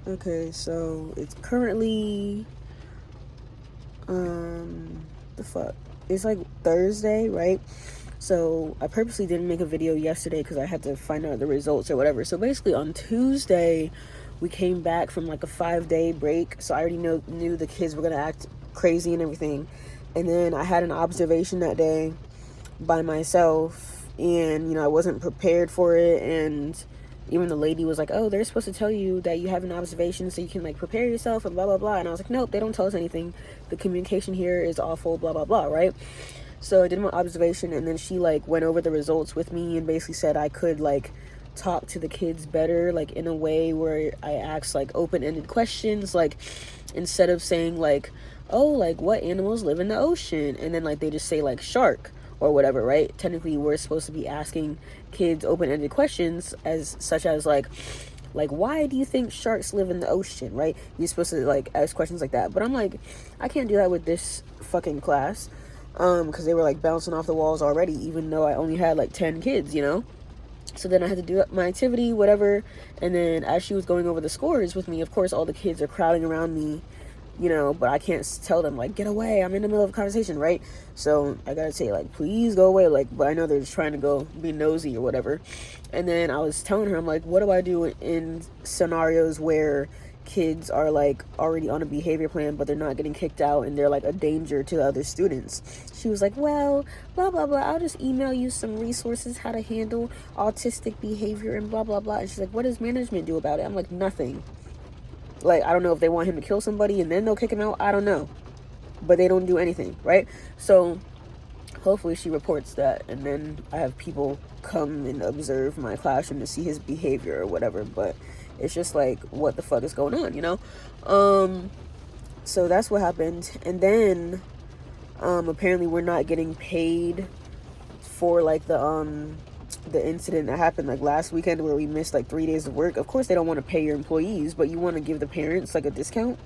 Okay, so it's currently the fuck. It's like Thursday, right? So I purposely didn't make a video yesterday because I had to find out the results or whatever. So basically on Tuesday, we came back from like a 5-day break. So I already knew the kids were gonna act crazy and everything. And then I had an observation that day by myself, and I wasn't prepared for it. And even the lady was like, oh, they're supposed to tell you that you have an observation so you can like prepare yourself and blah blah blah. And I was like, nope, they don't tell us anything. The communication here is awful, blah blah blah, right? So I did my observation, and then she like went over the results with me and basically said I could like talk to the kids better, like in a way where I asked like open-ended questions, like instead of saying like, oh, like what animals live in the ocean, and then like they just say like shark or whatever, right? Technically we're supposed to be asking kids open-ended questions, as such as like why do you think sharks live in the ocean, right? You're supposed to like ask questions like that. But I'm like, I can't do that with this fucking class, because they were like bouncing off the walls already, even though I only had like 10 kids. So then I had to do my activity, whatever. And then as she was going over the scores with me, of course, all the kids are crowding around me, but I can't tell them, like, get away. I'm in the middle of a conversation, right? So I gotta say, like, please go away. Like, but I know they're just trying to go be nosy or whatever. And then I was telling her, I'm like, what do I do in scenarios where kids are like already on a behavior plan but they're not getting kicked out and they're like a danger to the other students? She was like, well, blah blah blah, I'll just email you some resources how to handle autistic behavior and blah blah blah. And she's like, what does management do about it? I'm like, nothing. Like, I don't know if they want him to kill somebody and then they'll kick him out, I don't know, but they don't do anything, right? So hopefully she reports that, and then I have people come and observe my classroom to see his behavior or whatever. But it's just like, what the fuck is going on? So that's what happened. And then apparently we're not getting paid for like the incident that happened like last weekend where we missed like 3 days of work. Of course they don't want to pay your employees, but you want to give the parents like a discount,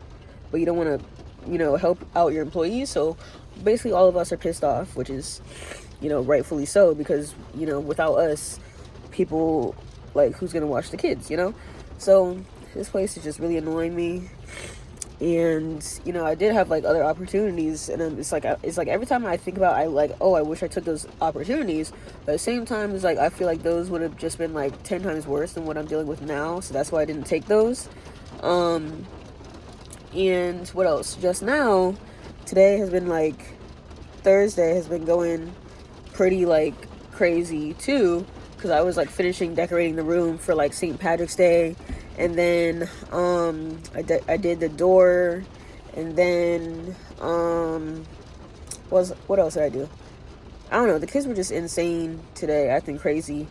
but you don't want to help out your employees. So basically all of us are pissed off, which is rightfully so, because without us, people, like, who's gonna watch the kids? So this place is just really annoying me. And I did have like other opportunities, and then it's like every time I think about it, I like, oh, I wish I took those opportunities, but at the same time it's like I feel like those would have just been like 10 times worse than what I'm dealing with now. So that's why I didn't take those. And what else? Just now, today has been like, Thursday has been going pretty like crazy too, because I was like finishing decorating the room for like St. Patrick's Day. And then I did the door. And then what else did I do? I don't know. The kids were just insane today, acting crazy.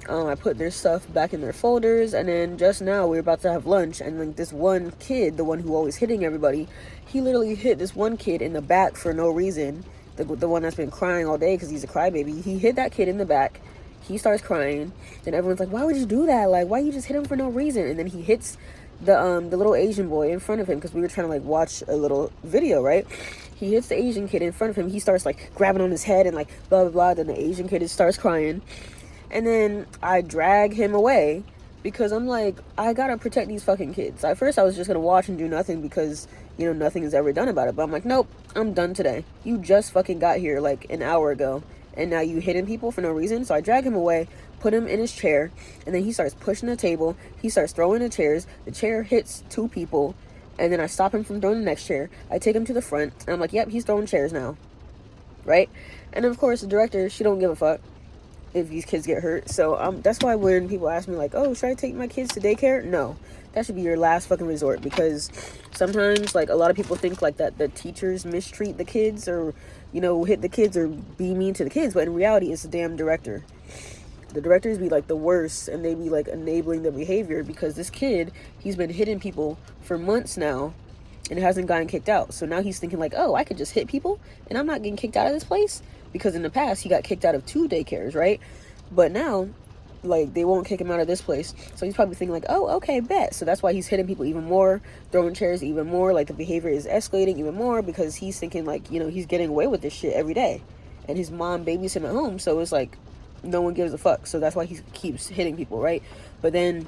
I put their stuff back in their folders, and then just now we were about to have lunch, and like this one kid, the one who always hitting everybody, he literally hit this one kid in the back for no reason. The one that's been crying all day because he's a crybaby. He hit that kid in the back. He starts crying. Then everyone's like, why would you do that? Like, why you just hit him for no reason? And then he hits the little Asian boy in front of him, because we were trying to like watch a little video, right? He hits the Asian kid in front of him. He starts like grabbing on his head and like blah blah blah. Then the Asian kid starts crying. And then I drag him away because I'm like, I gotta protect these fucking kids. At first I was just gonna watch and do nothing because nothing is ever done about it. But I'm like, nope, I'm done today. You just fucking got here like an hour ago, and now you hitting people for no reason. So I drag him away, put him in his chair, and then he starts pushing the table. He starts throwing the chairs. The chair hits 2 people, and then I stop him from throwing the next chair. I take him to the front, and I'm like, yep, he's throwing chairs now, right? And then of course the director, she don't give a fuck if these kids get hurt. So that's why when people ask me like, oh, should I take my kids to daycare? No, that should be your last fucking resort, because sometimes like a lot of people think like that the teachers mistreat the kids, or hit the kids or be mean to the kids, but in reality it's the damn director. The directors be like the worst, and they be like enabling the behavior, because this kid, he's been hitting people for months now and hasn't gotten kicked out. So now he's thinking like, oh, I could just hit people and I'm not getting kicked out of this place, because in the past he got kicked out of 2 daycares, right? But now like they won't kick him out of this place. So he's probably thinking like, oh, okay, bet. So that's why he's hitting people even more, throwing chairs even more. Like the behavior is escalating even more, because he's thinking like, he's getting away with this shit every day, and his mom babies him at home. So it's like no one gives a fuck. So that's why he keeps hitting people, right? But then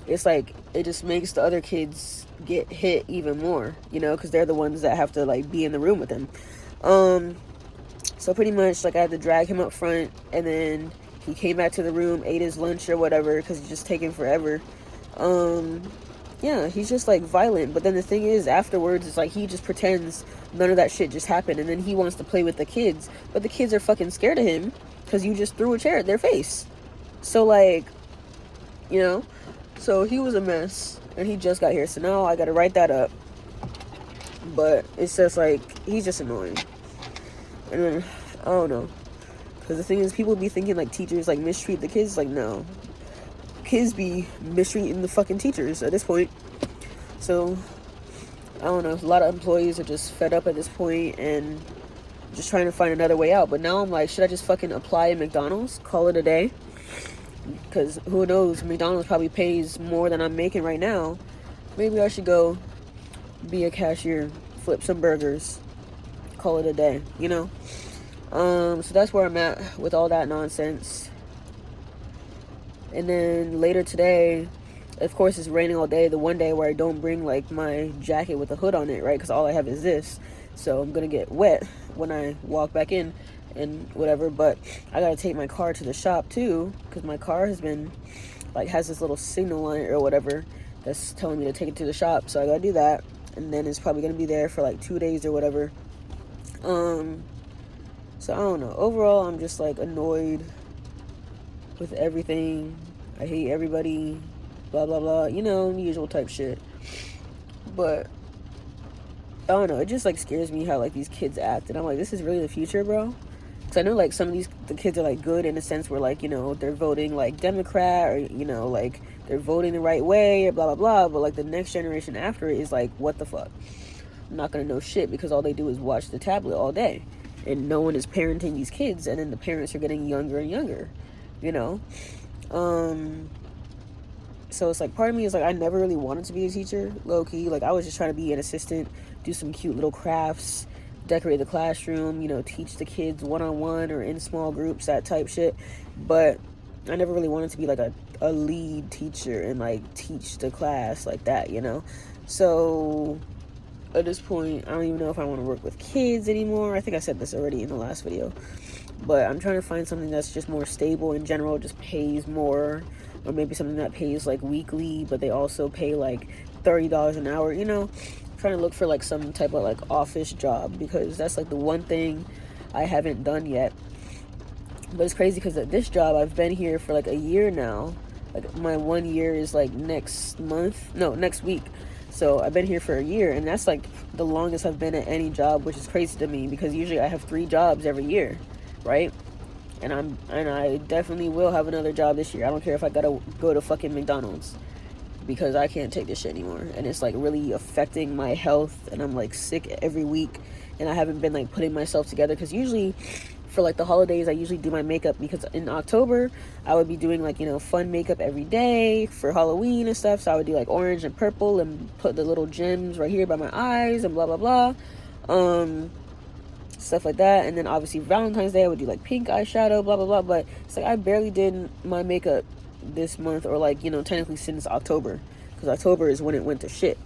it's like it just makes the other kids get hit even more, you know, because they're the ones that have to like be in the room with him. So pretty much like I had to drag him up front, and then he came back to the room, ate his lunch or whatever, because he's just taking forever. Yeah, he's just like violent. But then the thing is, afterwards, it's like he just pretends none of that shit just happened, and then he wants to play with the kids, but the kids are fucking scared of him because you just threw a chair at their face. So like, you know, so he was a mess, and he just got here, so now I gotta write that up. But it's just like, he's just annoying. And then I don't know, because the thing is, people be thinking like teachers like mistreat the kids. Like, no, kids be mistreating the fucking teachers at this point. So I don't know, a lot of employees are just fed up at this point and just trying to find another way out. But now I'm like, should I just fucking apply at McDonald's, call it a day? Because who knows, McDonald's probably pays more than I'm making right now. Maybe I should go be a cashier, flip some burgers, call it a day, you know? So that's where I'm at with all that nonsense. And then later today, of course, it's raining all day. The one day where I don't bring like my jacket with the hood on it, right? Because all I have is this. So I'm gonna get wet when I walk back in and whatever. But I gotta take my car to the shop too, because my car has been like, has this little signal on it or whatever that's telling me to take it to the shop. So I gotta do that. And then it's probably gonna be there for like 2 days or whatever. So I don't know. Overall, I'm just like annoyed with everything. I hate everybody. Blah blah blah. You know, usual type shit. But I don't know. It just like scares me how like these kids act, and I'm like, this is really the future, bro. Because I know like some of the kids are like good in a sense where like, you know, they're voting like Democrat, or you know, like they're voting the right way or blah blah blah. But like the next generation after it is like, what the fuck? I'm not gonna know shit because all they do is watch the tablet all day, and no one is parenting these kids, and then the parents are getting younger and younger, you know. So it's like, part of me is like, I never really wanted to be a teacher, low-key. Like, I was just trying to be an assistant, do some cute little crafts, decorate the classroom, you know, teach the kids one-on-one or in small groups, that type shit. But I never really wanted to be like a lead teacher and like teach the class like that, you know. So at this point, I don't even know if I want to work with kids anymore. I think I said this already in the last video. But I'm trying to find something that's just more stable in general, just pays more, or maybe something that pays like weekly, but they also pay like $30 an hour, you know. I'm trying to look for like some type of like office job, because that's like the one thing I haven't done yet. But it's crazy because at this job, I've been here for like a year now. Like my 1 year is like next week. So I've been here for a year, and that's like the longest I've been at any job, which is crazy to me because usually I have 3 jobs every year, right? And I definitely will have another job this year. I don't care if I gotta go to fucking McDonald's, because I can't take this shit anymore, and it's like really affecting my health, and I'm like sick every week, and I haven't been like putting myself together, because usually for like the holidays I usually do my makeup, because in October I would be doing like, you know, fun makeup every day for Halloween and stuff. So I would do like orange and purple and put the little gems right here by my eyes and blah blah blah, stuff like that. And then obviously Valentine's Day I would do like pink eyeshadow, blah blah blah. But it's like I barely did my makeup this month, or like, you know, technically since October, because October is when it went to shit.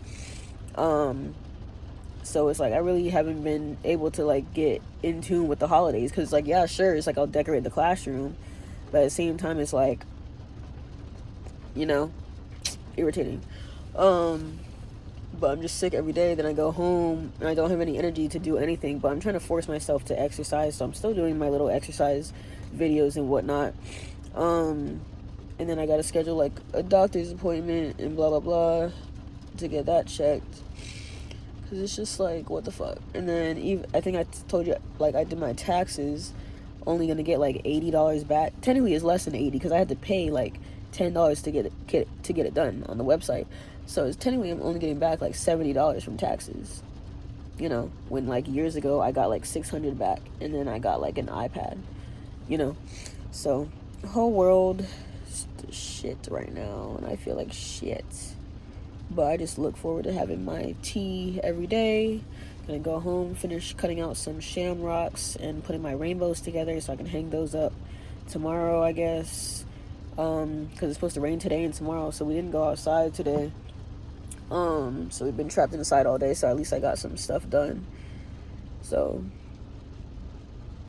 So it's like I really haven't been able to like get in tune with the holidays, because like, yeah, sure, it's like I'll decorate the classroom, but at the same time it's like, you know, irritating. But I'm just sick every day. Then I go home and I don't have any energy to do anything, but I'm trying to force myself to exercise, so I'm still doing my little exercise videos and whatnot. And then I gotta schedule like a doctor's appointment and blah blah blah to get that checked, because it's just like, what the fuck. And then even, I think I told you, like, I did my taxes, only gonna get like $80 back. Technically it's less than 80, because I had to pay like $10 to get it done on the website. So it's technically I'm only getting back like $70 from taxes, you know, when like years ago I got like $600 back, and then I got like an iPad, you know. So the whole world is shit right now, and I feel like shit. But I just look forward to having my tea every day. Gonna go home, finish cutting out some shamrocks and putting my rainbows together so I can hang those up tomorrow, I guess. because it's supposed to rain today and tomorrow, so we didn't go outside today. So we've been trapped inside all day, so at least I got some stuff done. So